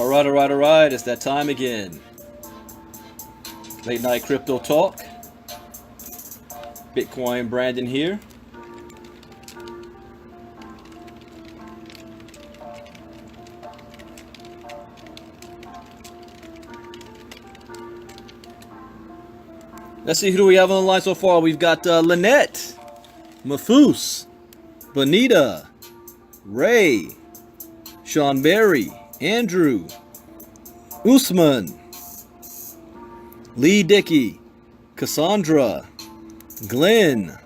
All right. It's that time again. Late night crypto talk. Bitcoin Brandon here. Let's see, who do we have on the line so far? We've got Lynette, Mafus, Bonita, Ray, Sean Berry, Andrew, Usman, Lee Dickey, Cassandra, Glenn,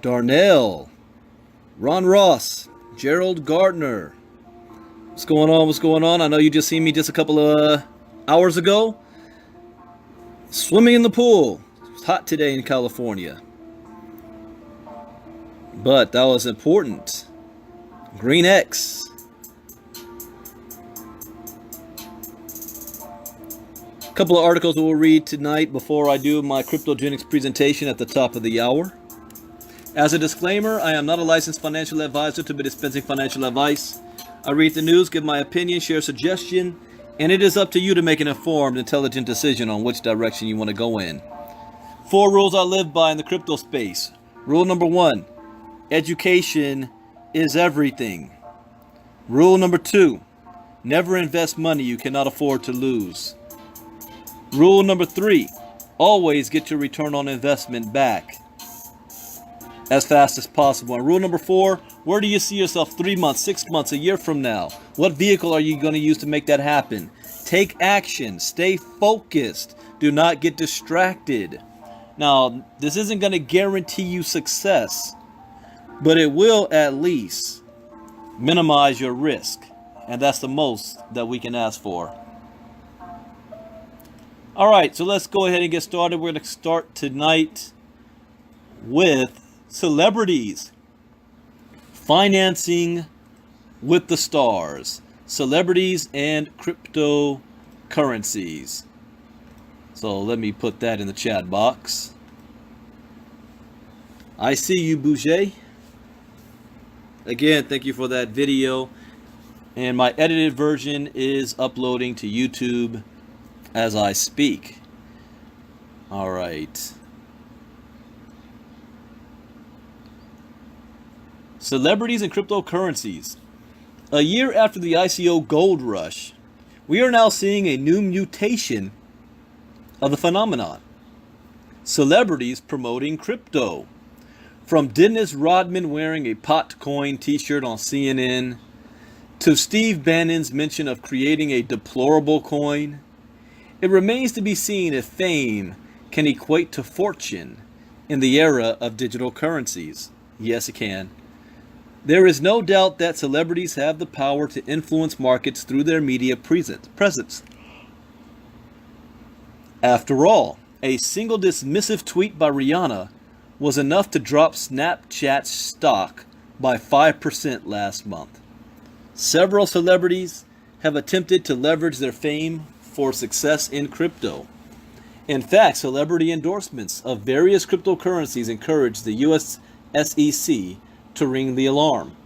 Darnell, Ron Ross, Gerald Gardner. What's going on? What's going on? I know you just seen me just a couple of hours ago. Swimming in the pool. It's hot today in California. But that was important. Green X. A couple of articles we'll read tonight before I do my cryptogenics presentation at the top of the hour. As a disclaimer, I am not a licensed financial advisor to be dispensing financial advice. I read the news, give my opinion, share suggestion, and it is up to you to make an informed, intelligent decision on which direction you want to go in. 4 rules I live by in the crypto space. Rule number 1, education is everything. Rule number 2, never invest money you cannot afford to lose. Rule number 3, always get your return on investment back as fast as possible. And rule number 4, where do you see yourself 3 months, 6 months, a year from now? What vehicle are you going to use to make that happen? Take action. Stay focused. Do not get distracted. Now, this isn't going to guarantee you success, but it will at least minimize your risk. And that's the most that we can ask for. All right, so let's go ahead and get started. We're going to start tonight with celebrities financing with the stars. Celebrities and cryptocurrencies. So let me put that in the chat box. I see you, Bouger. Again, thank you for that video. And my edited version is uploading to YouTube as I speak. All right. Celebrities and cryptocurrencies. A year after the ICO gold rush, we are now seeing a new mutation of the phenomenon. Celebrities promoting crypto. From Dennis Rodman wearing a Potcoin t-shirt on CNN, to Steve Bannon's mention of creating a deplorable coin, it remains to be seen if fame can equate to fortune in the era of digital currencies. Yes, it can. There is no doubt that celebrities have the power to influence markets through their media presence. After all, a single dismissive tweet by Rihanna was enough to drop Snapchat's stock by 5% last month. Several celebrities have attempted to leverage their fame for success in crypto. In fact, celebrity endorsements of various cryptocurrencies encouraged the US SEC to ring the alarm.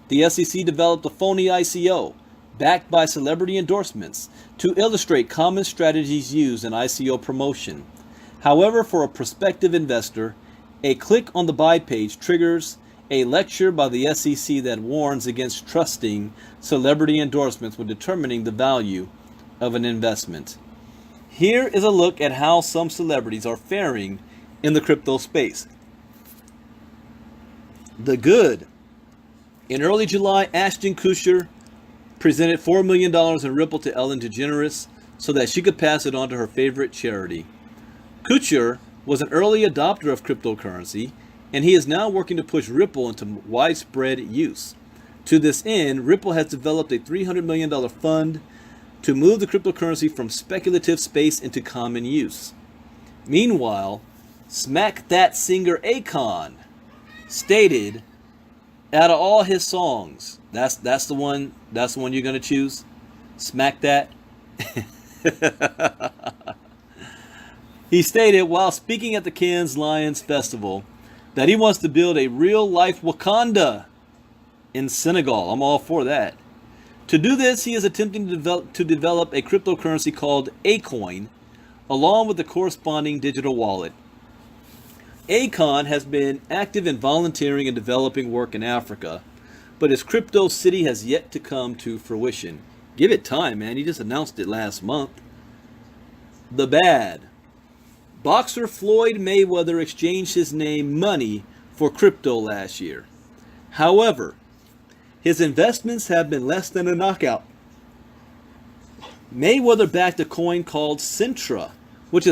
The SEC developed a phony ICO backed by celebrity endorsements to illustrate common strategies used in ICO promotion. However, for a prospective investor, a click on the buy page triggers a lecture by the SEC that warns against trusting celebrity endorsements when determining the value of an investment. Here is a look at how some celebrities are faring in the crypto space. The good. In early July, Ashton Kutcher presented $4 million in Ripple to Ellen DeGeneres so that she could pass it on to her favorite charity. Kutcher was an early adopter of cryptocurrency, and he is now working to push Ripple into widespread use. To this end, Ripple has developed a $300 million fund to move the cryptocurrency from speculative space into common use. Meanwhile, Smack That singer Akon stated, out of all his songs, that's the one you're gonna choose. Smack That. He stated while speaking at the Cannes Lions Festival that he wants to build a real life Wakanda in Senegal. I'm all for that. To do this, he is attempting to develop a cryptocurrency called Acoin, along with the corresponding digital wallet. Akon has been active in volunteering and developing work in Africa, but his crypto city has yet to come to fruition. Give it time, man. He just announced it last month. The bad. Boxer Floyd Mayweather exchanged his name money for crypto last year. However, his investments have been less than a knockout. Mayweather backed a coin called Centra, which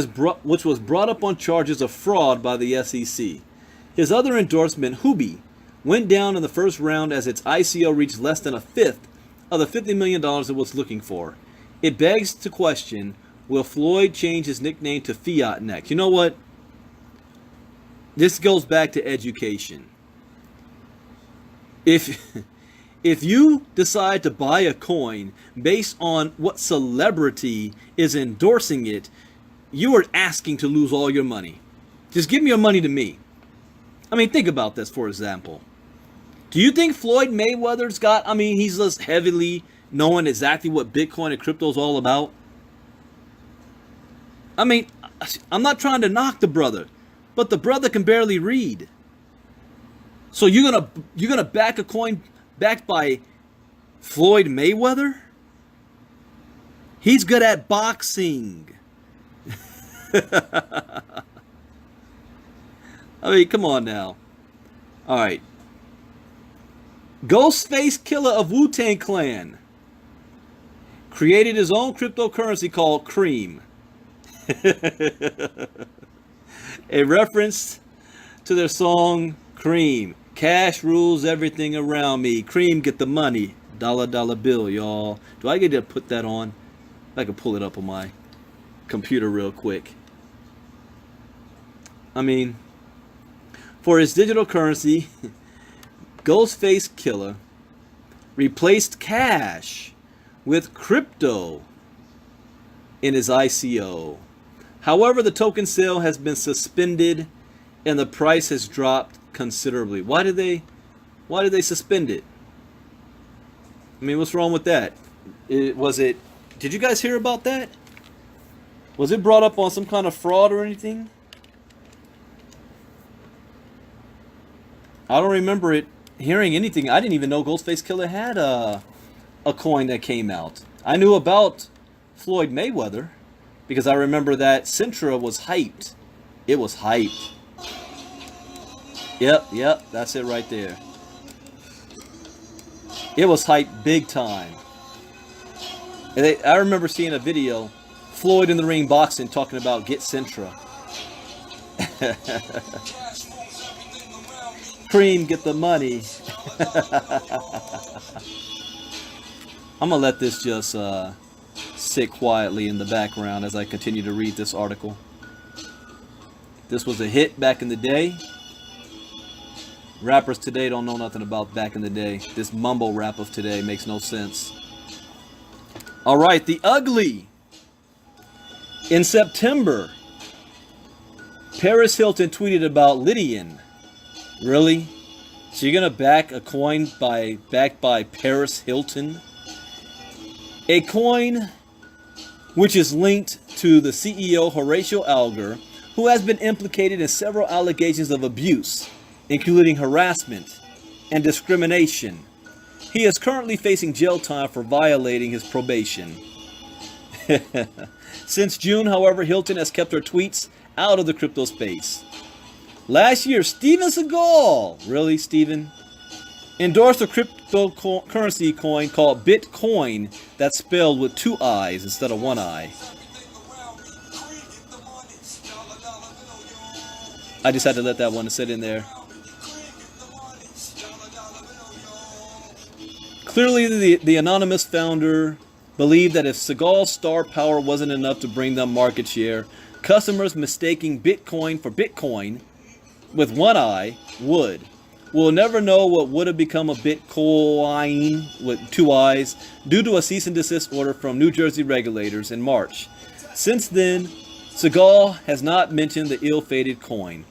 was brought up on charges of fraud by the SEC. His other endorsement, Hubi, went down in the first round as its ICO reached less than a fifth of the $50 million it was looking for. It begs to question, will Floyd change his nickname to Fiat next? You know what? This goes back to education. If you decide to buy a coin based on what celebrity is endorsing it, you are asking to lose all your money. Just give me your money to me. I mean, think about this, for example. Do you think Floyd Mayweather's got, he's just heavily knowing exactly what Bitcoin and crypto is all about? I mean, I'm not trying to knock the brother, but the brother can barely read. So you're gonna back a coin backed by Floyd Mayweather? He's good at boxing. I mean, come on now. All right. Ghostface Killah of Wu-Tang Clan created his own cryptocurrency called Cream. A reference to their song Cream. Cash rules everything around me. Cream, get the money. Dollar, dollar bill, y'all. Do I get to put that on? I can pull it up on my computer real quick. I mean, for his digital currency, Ghostface Killah replaced cash with crypto in his ICO. However, the token sale has been suspended and the price has dropped considerably. Why did they suspend it? I mean, what's wrong with that? Did you guys hear about that? Was it brought up on some kind of fraud or anything? I don't remember hearing anything. I didn't even know Ghostface Killah had a coin that came out. I knew about Floyd Mayweather because I remember that Centra was hyped. It was hyped. Yep, that's it right there. It was hyped big time. And I remember seeing a video, Floyd in the ring boxing, talking about get Centra. Cream, get the money. I'm gonna let this just sit quietly in the background as I continue to read this article. This was a hit back in the day. Rappers today don't know nothing about back in the day. This mumble rap of today makes no sense. All right, the ugly. In September, Paris Hilton tweeted about Lydian. Really? So you're gonna back a coin backed by Paris Hilton? A coin which is linked to the CEO Horatio Alger, who has been implicated in several allegations of abuse, including harassment and discrimination. He is currently facing jail time for violating his probation. Since June, however, Hilton has kept her tweets out of the crypto space. Last year, Steven Seagal, really, Steven, endorsed a cryptocurrency coin called Bitcoin that's spelled with two I's instead of one I. I just had to let that one sit in there. Clearly, the anonymous founder believed that if Seagal's star power wasn't enough to bring them market share, customers mistaking Bitcoin for Bitcoin with one eye would. We'll never know what would have become of Bitcoin with two eyes due to a cease and desist order from New Jersey regulators in March. Since then, Seagal has not mentioned the ill-fated coin.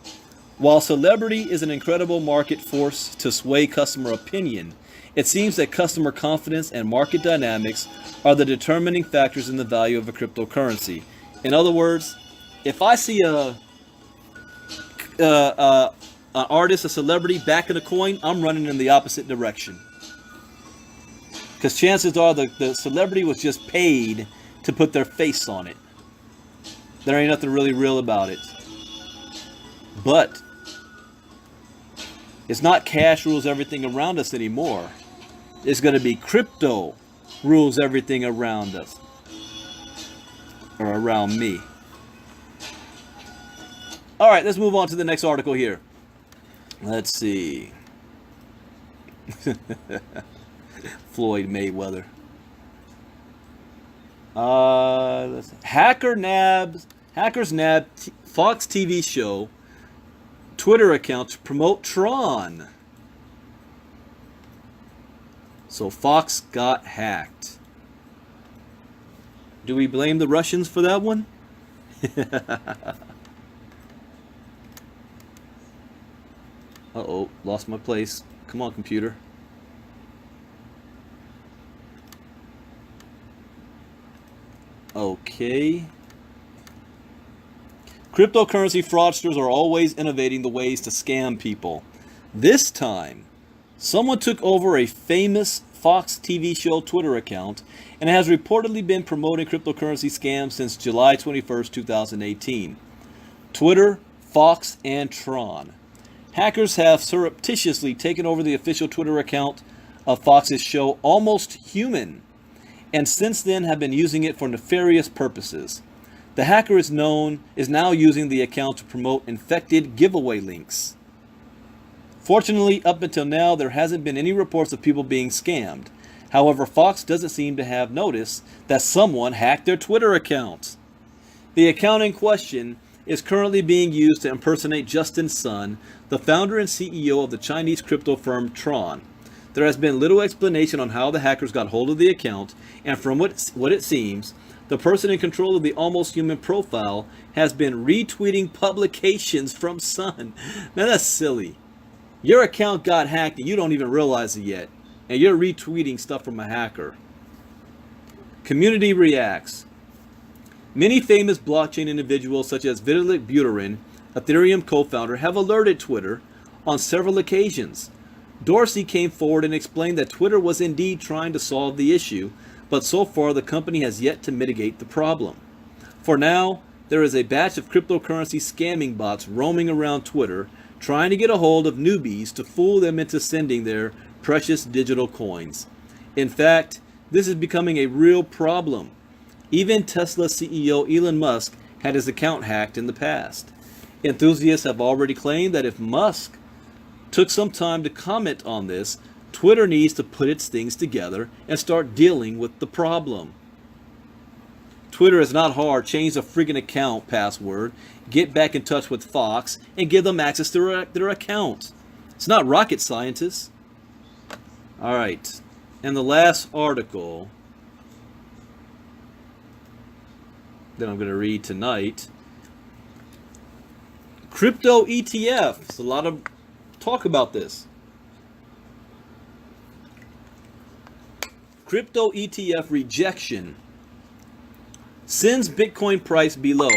While celebrity is an incredible market force to sway customer opinion, It seems that customer confidence and market dynamics are the determining factors in the value of a cryptocurrency. In other words, if I see an artist, a celebrity backing a coin, I'm running in the opposite direction. Because chances are the celebrity was just paid to put their face on it. There ain't nothing really real about it. But it's not cash rules everything around us anymore. It's going to be crypto rules everything around us. Or around me. Alright, let's move on to the next article here. Let's see. Floyd Mayweather. Hackers nab Fox TV show Twitter account to promote Tron. So Fox got hacked. Do we blame the Russians for that one? Uh-oh, lost my place. Come on, computer. Okay. Cryptocurrency fraudsters are always innovating the ways to scam people. This time, someone took over a famous Fox TV show Twitter account and has reportedly been promoting cryptocurrency scams since July 21st, 2018. Twitter, Fox, and Tron. Hackers have surreptitiously taken over the official Twitter account of Fox's show Almost Human, and since then have been using it for nefarious purposes. The hacker is now using the account to promote infected giveaway links. Fortunately, up until now, there hasn't been any reports of people being scammed. However, Fox doesn't seem to have noticed that someone hacked their Twitter account. The account in question is currently being used to impersonate Justin Sun, the founder and CEO of the Chinese crypto firm Tron. There has been little explanation on how the hackers got hold of the account, and from what it seems, the person in control of the Almost Human profile has been retweeting publications from Sun. Now that's silly. Your account got hacked and you don't even realize it yet, and you're retweeting stuff from a hacker. Community reacts. Many famous blockchain individuals such as Vitalik Buterin, Ethereum co-founder, have alerted Twitter on several occasions. Dorsey came forward and explained that Twitter was indeed trying to solve the issue, but so far the company has yet to mitigate the problem. For now, there is a batch of cryptocurrency scamming bots roaming around Twitter, trying to get a hold of newbies to fool them into sending their precious digital coins. In fact, this is becoming a real problem. Even Tesla CEO Elon Musk had his account hacked in the past. Enthusiasts have already claimed that if Musk took some time to comment on this, Twitter needs to put its things together and start dealing with the problem. Twitter is not hard. Change the freaking account password, get back in touch with Fox, and give them access to their account. It's not rocket scientists. Alright, and the last article that I'm going to read tonight. Crypto ETF. There's a lot of talk about this. Crypto ETF rejection sends Bitcoin price below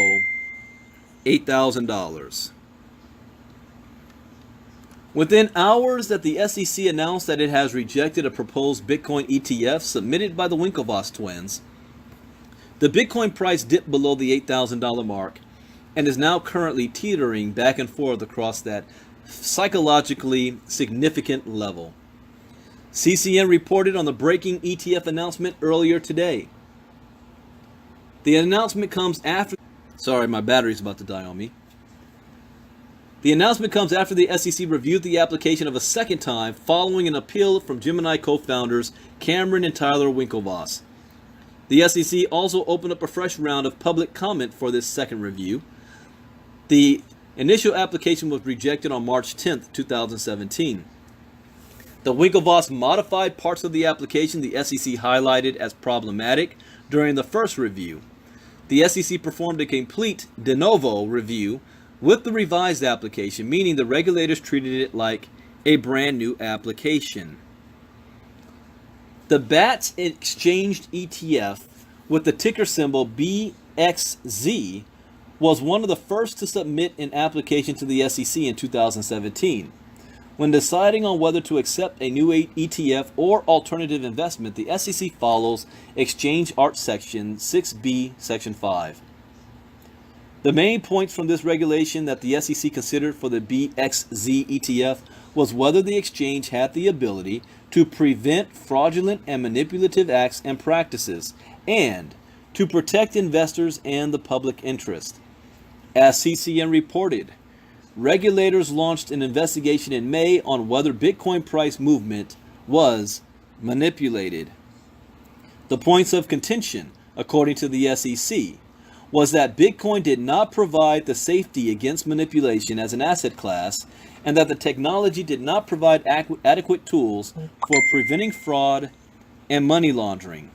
$8,000. Within hours that the SEC announced that it has rejected a proposed Bitcoin ETF submitted by the Winklevoss twins, the Bitcoin price dipped below the $8,000 mark and is now currently teetering back and forth across that psychologically significant level. CCN reported on the breaking ETF announcement earlier today. The announcement comes after... Sorry, my battery's about to die on me. The announcement comes after the SEC reviewed the application of a second time following an appeal from Gemini co-founders Cameron and Tyler Winklevoss. The SEC also opened up a fresh round of public comment for this second review. The initial application was rejected on March 10th, 2017. The Winklevoss modified parts of the application the SEC highlighted as problematic during the first review. The SEC performed a complete de novo review with the revised application, meaning the regulators treated it like a brand new application. The BATS exchanged ETF with the ticker symbol BXZ was one of the first to submit an application to the SEC in 2017. When deciding on whether to accept a new ETF or alternative investment, the SEC follows Exchange Art Section 6B, Section 5. The main points from this regulation that the SEC considered for the BXZ ETF was whether the exchange had the ability to prevent fraudulent and manipulative acts and practices, and to protect investors and the public interest. As CCN reported, regulators launched an investigation in May on whether Bitcoin price movement was manipulated. The points of contention, according to the SEC, was that Bitcoin did not provide the safety against manipulation as an asset class, and that the technology did not provide adequate tools for preventing fraud and money laundering.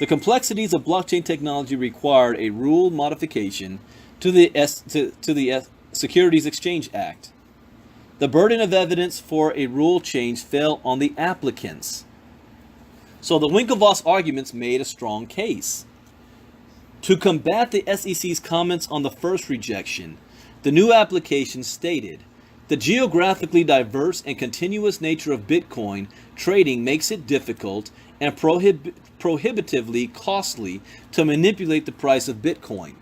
The complexities of blockchain technology required a rule modification to the Securities Exchange Act. The burden of evidence for a rule change fell on the applicants. So the Winklevoss arguments made a strong case. To combat the SEC's comments on the first rejection, the new application stated, the geographically diverse and continuous nature of Bitcoin trading makes it difficult and prohibitively costly to manipulate the price of Bitcoin.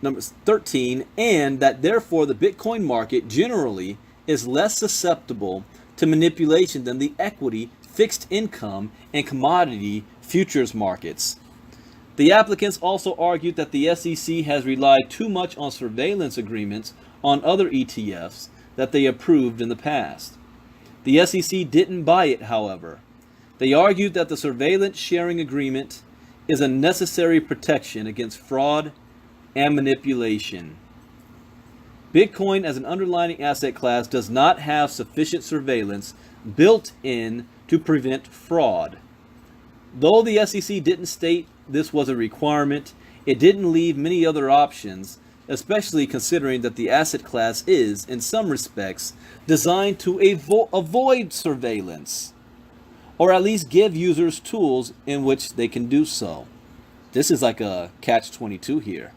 Number 13, and that therefore the Bitcoin market generally is less susceptible to manipulation than the equity, fixed income, and commodity futures markets. The applicants also argued that the SEC has relied too much on surveillance agreements on other ETFs that they approved in the past. The SEC didn't buy it, however. They argued that the surveillance sharing agreement is a necessary protection against fraud and manipulation. Bitcoin as an underlying asset class does not have sufficient surveillance built in to prevent fraud. Though the SEC didn't state this was a requirement, it didn't leave many other options, especially considering that the asset class is, in some respects, designed to avoid surveillance, or at least give users tools in which they can do so. This is like a catch-22 here.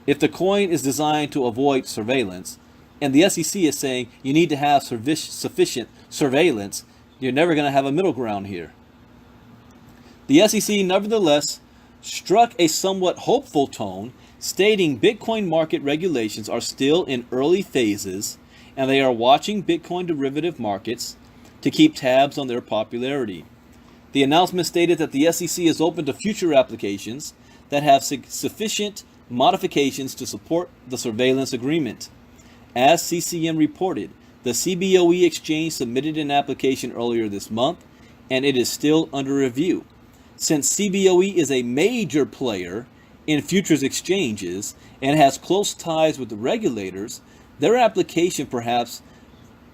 If the coin is designed to avoid surveillance, and the SEC is saying you need to have sufficient surveillance, you're never going to have a middle ground here. The SEC nevertheless struck a somewhat hopeful tone, stating Bitcoin market regulations are still in early phases, and they are watching Bitcoin derivative markets to keep tabs on their popularity. The announcement stated that the SEC is open to future applications that have sufficient modifications to support the surveillance agreement. As CCN reported, the CBOE exchange submitted an application earlier this month, and it is still under review. Since CBOE is a major player in futures exchanges and has close ties with the regulators, their application perhaps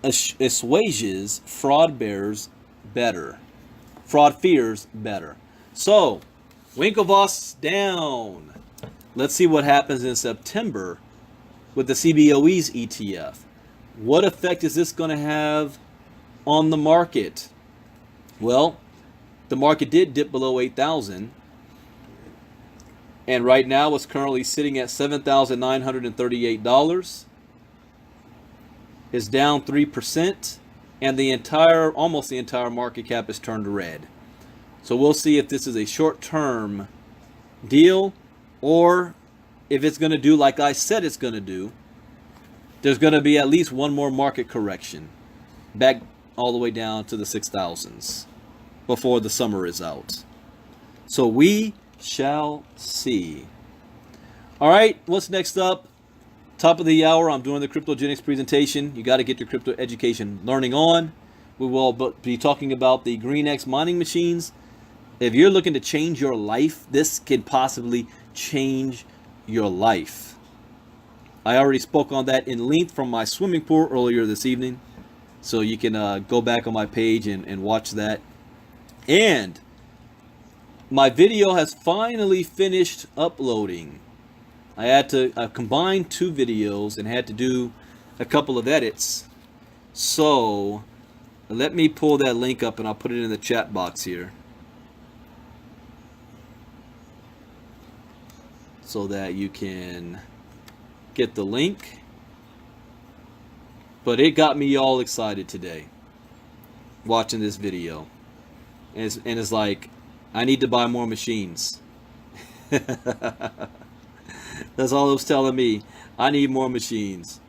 assuages fraud fears better. So, Winklevoss down. Let's see what happens in September with the CBOE's ETF. What effect is this going to have on the market? Well, the market did dip below 8,000, and right now it's currently sitting at $7,938. It's down 3%, and almost the entire market cap is turned red. So we'll see if this is a short-term deal, or if it's going to do like I said it's going to do. There's going to be at least one more market correction, back all the way down to the 6,000s before the summer is out. So we shall see. All right, what's next up? Top of the hour, I'm doing the Cryptogenics presentation. You got to get your crypto education learning on. We will be talking about the GreenX mining machines. If you're looking to change your life, this could possibly change your life. I already spoke on that in length from my swimming pool earlier this evening. So you can go back on my page and watch that. And my video has finally finished uploading. I combined two videos and had to do a couple of edits. So Let me pull that link up and I'll put it in the chat box here, so that you can get the link. But it got me all excited today watching this video. And it's like, I need to buy more machines. That's all it was telling me. I need more machines.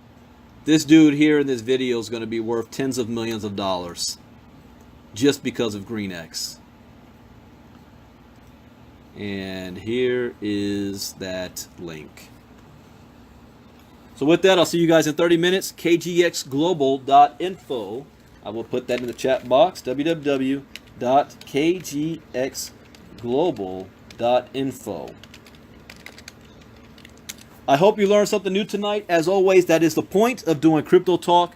This dude here in this video is going to be worth tens of millions of dollars just because of GreenX. And here is that link. So with that, I'll see you guys in 30 minutes. kgxglobal.info. I will put that in the chat box. www.kgxglobal.info. I hope you learned something new tonight. As always, that is the point of doing Crypto Talk.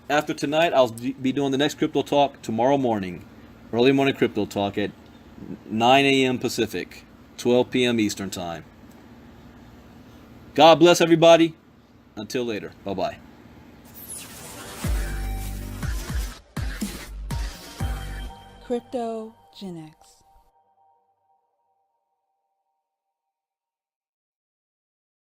After tonight, I'll be doing the next Crypto Talk tomorrow morning. Early morning Crypto Talk at 9 a.m. Pacific, 12 p.m. Eastern Time. God bless everybody. Until later. Bye-bye. Cryptogenics.